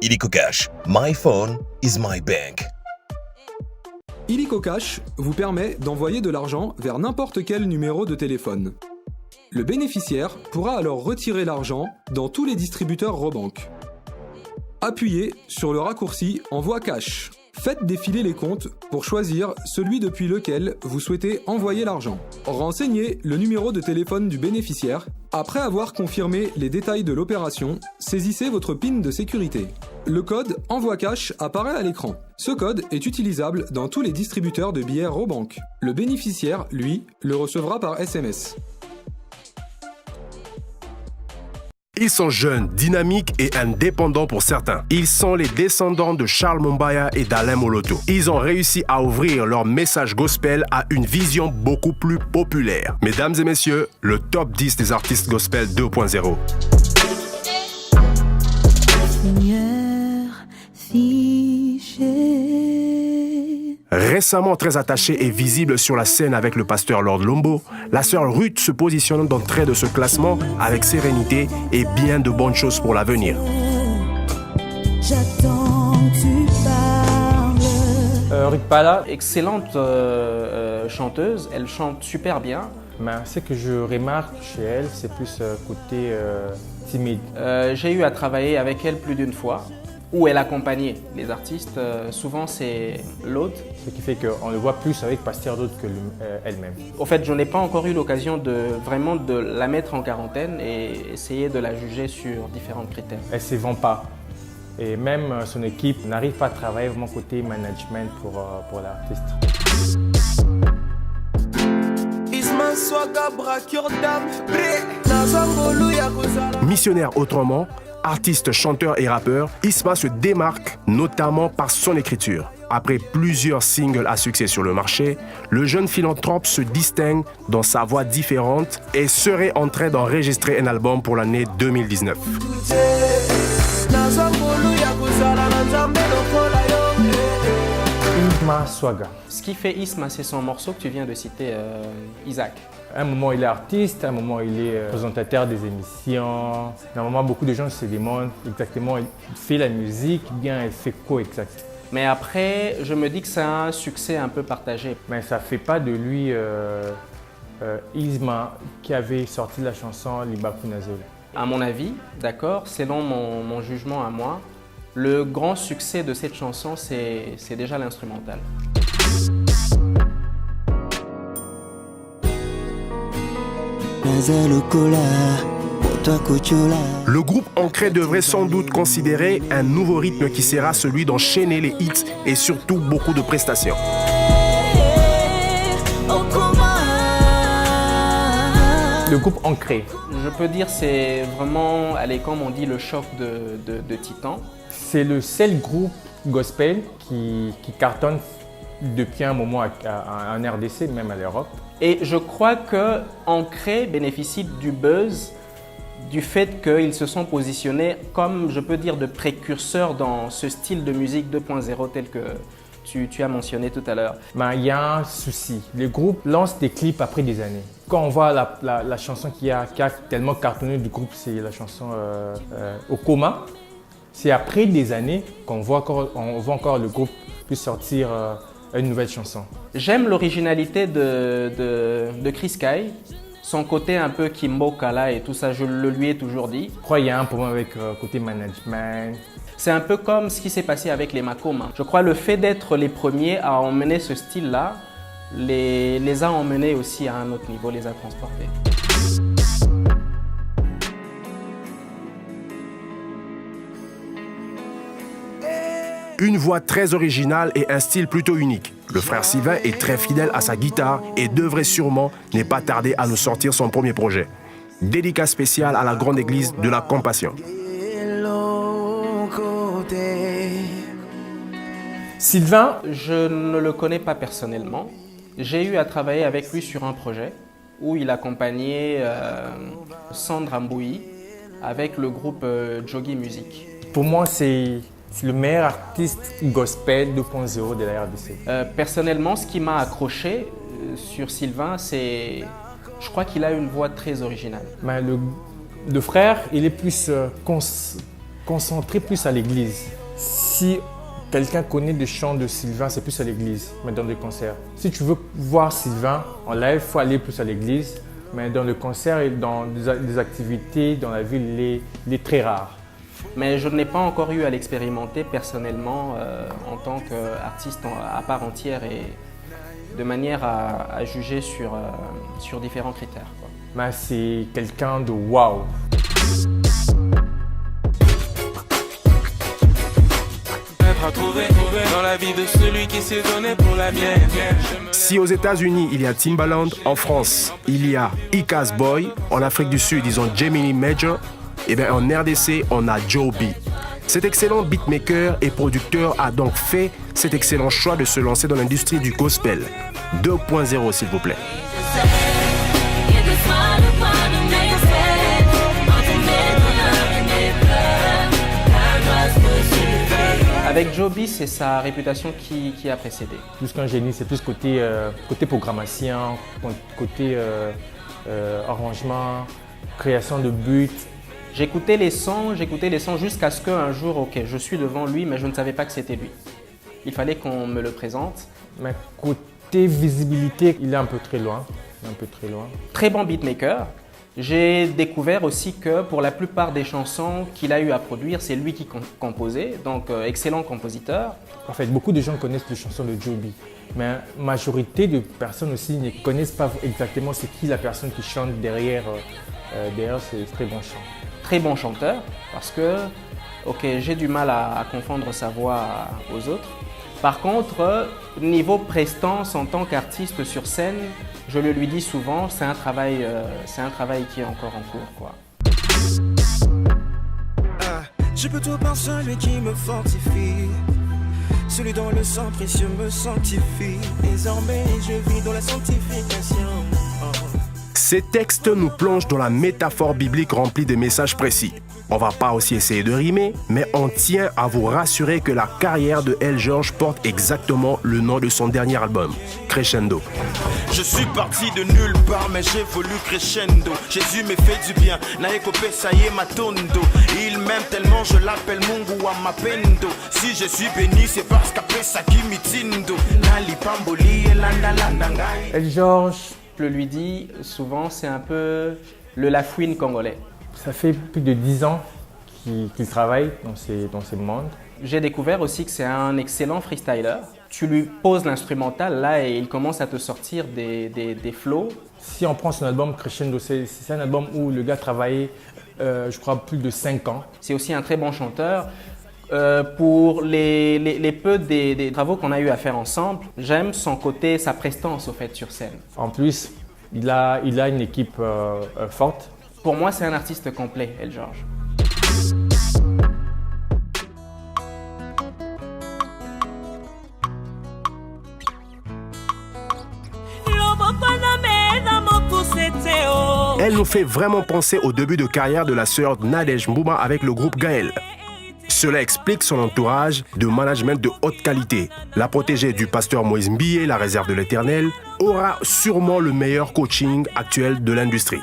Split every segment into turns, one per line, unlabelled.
Illico Cash, my phone is my bank.
Illico Cash vous permet d'envoyer de l'argent vers n'importe quel numéro de téléphone. Le bénéficiaire pourra alors retirer l'argent dans tous les distributeurs Robank. Appuyez sur le raccourci Envoi Cash. Faites défiler les comptes pour choisir celui depuis lequel vous souhaitez envoyer l'argent. Renseignez le numéro de téléphone du bénéficiaire. Après avoir confirmé les détails de l'opération, saisissez votre PIN de sécurité. Le code Envoi Cash apparaît à l'écran. Ce code est utilisable dans tous les distributeurs de billets Robank. Le bénéficiaire, lui, le recevra par SMS.
Ils sont jeunes, dynamiques et indépendants pour certains. Ils sont les descendants de Charles Mombaya et d'Alain Moloto. Ils ont réussi à ouvrir leur message gospel à une vision beaucoup plus populaire. Mesdames et messieurs, le top 10 des artistes gospel 2.0. Récemment très attachée et visible sur la scène avec le pasteur Lord Lombo, la sœur Ruth se positionne d'entrée de ce classement avec sérénité et bien de bonnes choses pour l'avenir.
J'attends que tu parles.
Ruth Pala, excellente chanteuse, elle chante super bien.
Mais ce que je remarque chez elle, c'est plus côté timide.
J'ai eu à travailler avec elle plus d'une fois, où elle accompagnait les artistes. Souvent, c'est l'hôte.
Ce qui fait qu'on le voit plus avec Pasteur d'autres que elle-même.
Au fait, je n'ai pas encore eu l'occasion de vraiment de la mettre en quarantaine et essayer de la juger sur différents critères.
Elle ne se vend pas. Et même son équipe n'arrive pas à travailler vraiment côté management pour l'artiste.
Missionnaire autrement, artiste, chanteur et rappeur, Isma se démarque notamment par son écriture. Après plusieurs singles à succès sur le marché, le jeune philanthrope se distingue dans sa voix différente et serait en train d'enregistrer un album pour l'année 2019.
Isma Swaga.
Ce qui fait Isma, c'est son morceau que tu viens de citer, Isaac.
À un moment, il est artiste, à un moment, il est présentateur des émissions. À un moment, beaucoup de gens se demandent exactement, il fait la musique, bien, il fait quoi exactement.
Mais après, je me dis que c'est un succès un peu partagé.
Mais ça ne fait pas de lui Isma qui avait sorti la chanson Libakunazol.
À mon avis, d'accord, selon mon jugement à moi, le grand succès de cette chanson, c'est déjà l'instrumental.
Le groupe Ancré devrait sans doute considérer un nouveau rythme qui sera celui d'enchaîner les hits et surtout beaucoup de prestations.
Le groupe Ancré.
Je peux dire c'est vraiment, allez, comme on dit, le choc de titans.
C'est le seul groupe gospel qui cartonne depuis un moment en RDC, même à l'Europe.
Et je crois que Ancré bénéficie du buzz, du fait qu'ils se sont positionnés comme, je peux dire, de précurseurs dans ce style de musique 2.0 tel que tu as mentionné tout à l'heure.
Il y a un souci. Le groupe lance des clips après des années. Quand on voit la chanson qui a tellement cartonné du groupe, c'est la chanson Au coma. C'est après des années qu'on voit encore le groupe plus sortir une nouvelle chanson.
J'aime l'originalité de Chris Kai, son côté un peu Kimbo Kala et tout ça, je le lui ai toujours dit.
Je crois qu'il y a un problème avec côté management.
C'est un peu comme ce qui s'est passé avec les Makoma. Je crois le fait d'être les premiers à emmener ce style-là, les a emmenés aussi à un autre niveau, les a transportés.
Une voix très originale et un style plutôt unique. Le frère Sylvain est très fidèle à sa guitare et devrait sûrement ne pas tarder à nous sortir son premier projet. Dédicace spéciale à la grande église de la Compassion.
Sylvain,
je ne le connais pas personnellement. J'ai eu à travailler avec lui sur un projet où il accompagnait Sandra Mbouyi avec le groupe Jogi Music.
Pour moi, c'est le meilleur artiste gospel 2.0 de la RDC.
Personnellement, ce qui m'a accroché sur Sylvain, c'est... Je crois qu'il a une voix très originale.
Le frère, il est plus concentré plus à l'église. Si quelqu'un connaît des chants de Sylvain, c'est plus à l'église, mais dans des concerts. Si tu veux voir Sylvain en live, il faut aller plus à l'église, mais dans le concert et dans des activités dans la ville, il est très rare.
Mais je n'ai pas encore eu à l'expérimenter personnellement en tant qu'artiste à part entière et de manière à juger sur différents critères, quoi.
Mais c'est quelqu'un de waouh.
Dans la vie de celui qui s'est donné pour la mienne.
Si aux États-Unis il y a Timbaland, en France il y a Icaz Boy, en Afrique du Sud ils ont Gemini Major, et bien en RDC on a Joe B. Cet excellent beatmaker et producteur a donc fait cet excellent choix de se lancer dans l'industrie du gospel. 2.0 s'il vous plaît.
Avec Joe B, c'est sa réputation qui a précédé.
Plus qu'un génie, c'est plus côté programmation, côté arrangement, création de buts.
J'écoutais les sons jusqu'à ce qu'un jour, ok, je suis devant lui, mais je ne savais pas que c'était lui. Il fallait qu'on me le présente.
Mais côté visibilité, il est un peu très loin.
Très bon beatmaker. J'ai découvert aussi que pour la plupart des chansons qu'il a eu à produire, c'est lui qui composait, donc excellent compositeur.
En fait, beaucoup de gens connaissent les chansons de Joe B, mais la majorité de personnes aussi ne connaissent pas exactement c'est qui la personne qui chante derrière ces très bons chants.
Très bon chanteur, parce que j'ai du mal à confondre sa voix aux autres. Par contre, niveau prestance en tant qu'artiste sur scène, je le lui dis souvent, c'est un travail qui est encore en cours, quoi.
Je peux tout par celui qui me fortifie. Celui dont le sang précieux me sanctifie. Désormais, je vis dans la sanctification.
Ces textes nous plongent dans la métaphore biblique remplie de messages précis. On va pas aussi essayer de rimer, mais on tient à vous rassurer que la carrière de L. George porte exactement le nom de son dernier album, Crescendo.
Je suis parti de nulle part, mais j'évolue crescendo. Jésus me fait du bien, naekopé ça y est ma tondo. Il m'aime tellement, je l'appelle Mungu wa mapendo. Si je suis béni, c'est parce qu'après ça qui mitindo. Nali pamboli et landalandangai.
L. George,
Je lui dis souvent, c'est un peu le Lafouine congolais.
ça fait plus de 10 ans qu'il travaille dans ces mondes.
J'ai découvert aussi que c'est un excellent freestyler. Tu lui poses l'instrumental là et il commence à te sortir des flows.
Si on prend son album Crescendo, c'est un album où le gars travaillait, je crois, plus de 5 ans.
C'est aussi un très bon chanteur. Pour les peu des travaux qu'on a eu à faire ensemble, j'aime son côté, sa prestance au fait sur scène.
En plus, il a une équipe forte.
Pour moi, c'est un artiste complet, L. George.
Elle nous fait vraiment penser au début de carrière de la sœur Nadège Mbouma avec le groupe Gaël. Cela explique son entourage de management de haute qualité. La protégée du pasteur Moïse Mbié, la réserve de l'Éternel, aura sûrement le meilleur coaching actuel de l'industrie.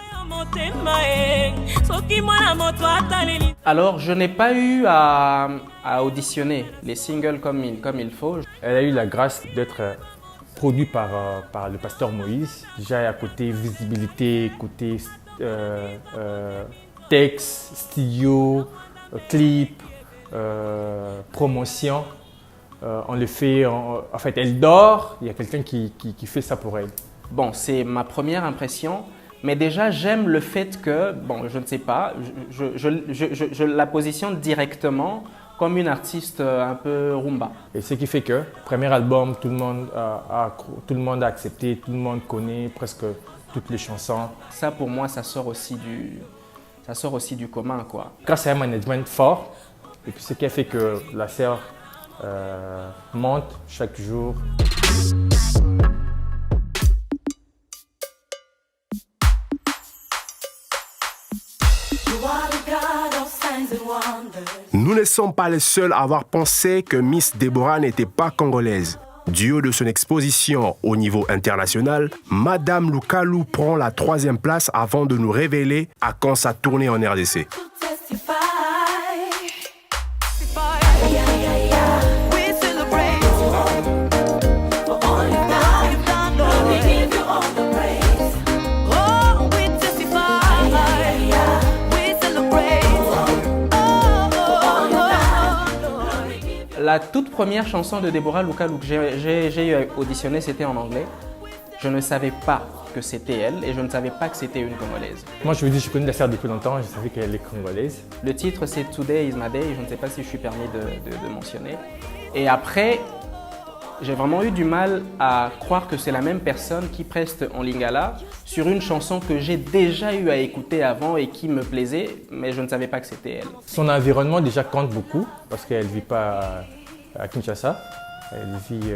Alors, je n'ai pas eu à auditionner les singles comme il faut.
Elle a eu la grâce d'être produite par le pasteur Moïse. Déjà, à côté visibilité, côté texte, studio, clip, promotion. On le fait, en fait, elle dort, il y a quelqu'un qui fait ça pour elle.
Bon, c'est ma première impression, mais déjà j'aime le fait que, bon, je ne sais pas, je la positionne directement comme une artiste un peu rumba.
Et ce qui fait que, premier album, tout le monde a accepté, tout le monde connaît presque toutes les chansons.
Ça pour moi, ça sort aussi du commun, quoi.
Grâce à un management fort, et puis ce qui a fait que la sœur monte chaque jour.
Nous ne sommes pas les seuls à avoir pensé que Miss Deborah n'était pas congolaise. Du haut de son exposition au niveau international, Madame Lukalu prend la 3e place avant de nous révéler à quand sa tournée en RDC.
La toute première chanson de Deborah Lukalu que j'ai eu à auditionner, c'était en anglais. Je ne savais pas que c'était elle et je ne savais pas que c'était une Congolaise.
Moi, je vous dis, je connais la sœur depuis longtemps, je savais qu'elle est congolaise.
Le titre, c'est Today is my day, je ne sais pas si je suis permis de mentionner. Et après, j'ai vraiment eu du mal à croire que c'est la même personne qui preste en lingala sur une chanson que j'ai déjà eu à écouter avant et qui me plaisait, mais je ne savais pas que c'était elle.
Son environnement déjà compte beaucoup parce qu'elle ne vit pas à Kinshasa, elle vit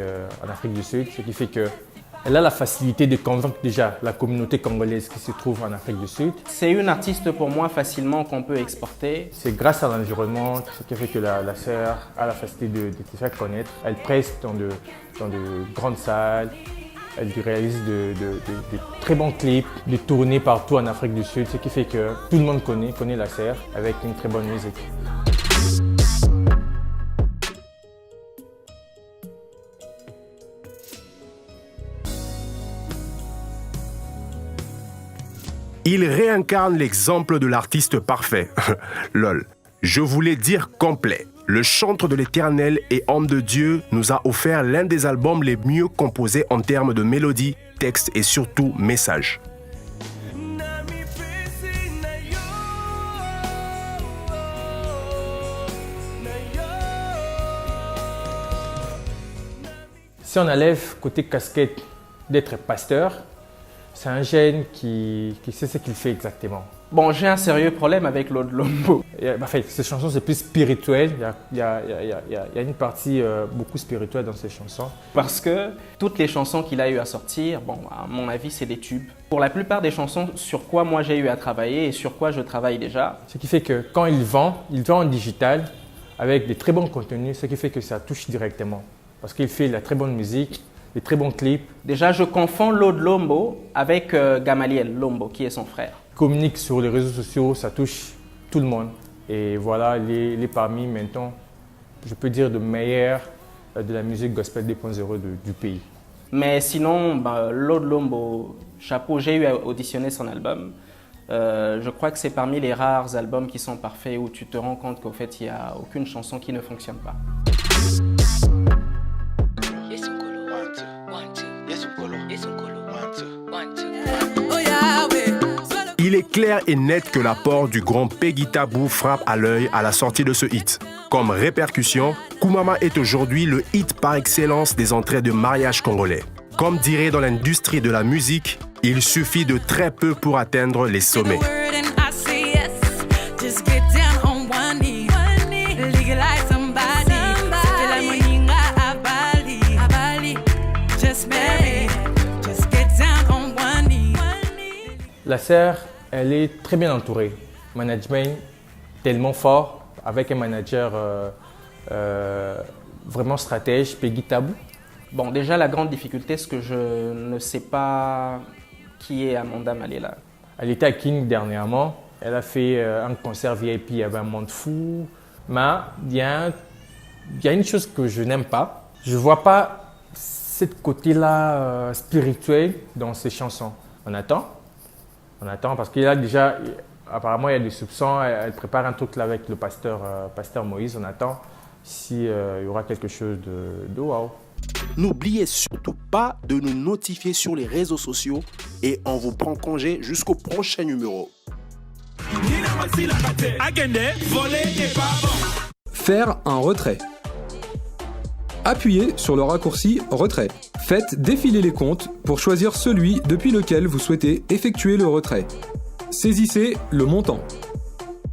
en Afrique du Sud, ce qui fait qu'elle a la facilité de convaincre déjà la communauté congolaise qui se trouve en Afrique du Sud.
C'est une artiste pour moi facilement qu'on peut exporter.
C'est grâce à l'environnement, ce qui fait que la sœur a la facilité de se faire connaître. Elle preste dans de grandes salles, elle réalise de très bons clips, des tournées partout en Afrique du Sud, ce qui fait que tout le monde connaît la sœur avec une très bonne musique.
Il réincarne l'exemple de l'artiste parfait. Lol. Je voulais dire complet. Le chantre de l'Éternel et homme de Dieu nous a offert l'un des albums les mieux composés en termes de mélodie, texte et surtout message.
Si on enlève côté casquette d'être pasteur, c'est un jeune qui sait ce qu'il fait exactement.
Bon, j'ai un sérieux problème avec Lord Lombo.
En fait, ces chansons, c'est plus spirituel. Il y a une partie beaucoup spirituelle dans ces chansons.
Parce que toutes les chansons qu'il a eu à sortir, bon, à mon avis, c'est des tubes. Pour la plupart des chansons sur quoi moi j'ai eu à travailler et sur quoi je travaille déjà.
Ce qui fait que quand il vend en digital avec des très bons contenus, ce qui fait que ça touche directement. Parce qu'il fait de la très bonne musique, des très bons clips.
Déjà, je confonds Lord Lombo avec Gamaliel Lombo, qui est son frère.
Communique sur les réseaux sociaux, ça touche tout le monde. Et voilà, il est parmi maintenant, je peux dire, de meilleurs de la musique gospel 2.0 du pays.
Mais sinon, Lord Lombo, chapeau, j'ai eu à auditionner son album. Je crois que c'est parmi les rares albums qui sont parfaits où tu te rends compte qu'au fait, il n'y a aucune chanson qui ne fonctionne pas.
Il est clair et net que l'apport du grand Peggy Tabou frappe à l'œil à la sortie de ce hit. Comme répercussion, Kumama est aujourd'hui le hit par excellence des entrées de mariage congolais. Comme dirait dans l'industrie de la musique, il suffit de très peu pour atteindre les sommets.
La sœur, elle est très bien entourée. Management tellement fort, avec un manager vraiment stratège, Peggy Tabou.
Bon, déjà, la grande difficulté, c'est que je ne sais pas qui est Amanda Malela.
Elle était à King dernièrement. Elle a fait un concert VIP, il y avait un monde fou. Mais il y a une chose que je n'aime pas. Je ne vois pas ce côté-là spirituel dans ses chansons. On attend parce qu'il y a déjà, apparemment il y a des soupçons, elle prépare un truc là avec le pasteur Moïse, on attend s'il y aura quelque chose de wow.
N'oubliez surtout pas de nous notifier sur les réseaux sociaux et on vous prend congé jusqu'au prochain numéro.
Faire un retrait. Appuyez sur le raccourci retrait. Faites défiler les comptes pour choisir celui depuis lequel vous souhaitez effectuer le retrait. Saisissez le montant.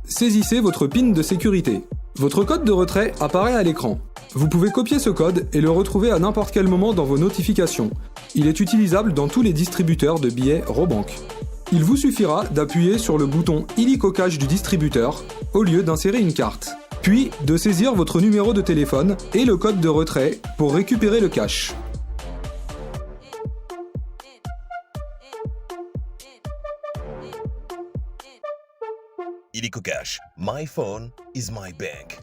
Saisissez votre PIN de sécurité. Votre code de retrait apparaît à l'écran. Vous pouvez copier ce code et le retrouver à n'importe quel moment dans vos notifications. Il est utilisable dans tous les distributeurs de billets Robank. Il vous suffira d'appuyer sur le bouton illico cash du distributeur au lieu d'insérer une carte. Puis de saisir votre numéro de téléphone et le code de retrait pour récupérer le cash.
Illico Cash. My phone is my bank.